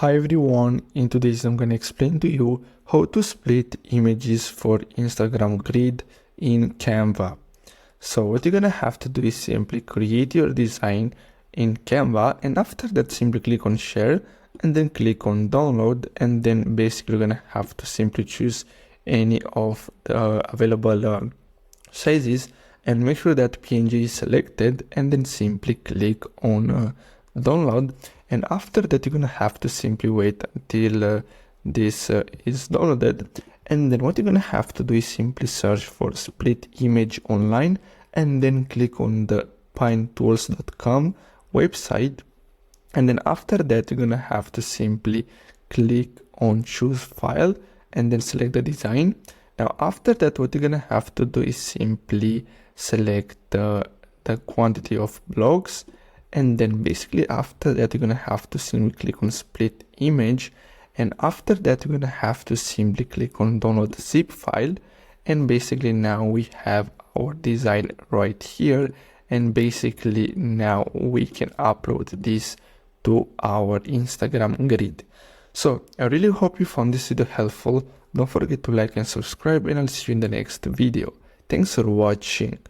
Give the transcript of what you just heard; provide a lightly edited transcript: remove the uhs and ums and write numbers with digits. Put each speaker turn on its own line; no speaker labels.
Hi everyone, in today's I'm gonna explain to you how to split images for Instagram grid in Canva. So what you're gonna have to do is simply create your design in Canva, and after that simply click on share and then click on download, and then basically you're gonna have to simply choose any of the available sizes and make sure that PNG is selected, and then simply click on download. And after that you're gonna have to simply wait until this is downloaded, and then what you're gonna have to do is simply search for split image online and then click on the pinetools.com website. And then after that you're gonna have to simply click on choose file and then select the design. Now after that what you're gonna have to do is simply select the quantity of blocks, and then basically after that you're gonna have to simply click on split image, and after that you're gonna have to simply click on download zip file, and basically now we have our design right here, and basically now we can upload this to our Instagram grid. So I really hope you found this video helpful. Don't forget to like and subscribe, and I'll see you in the next video. Thanks for watching.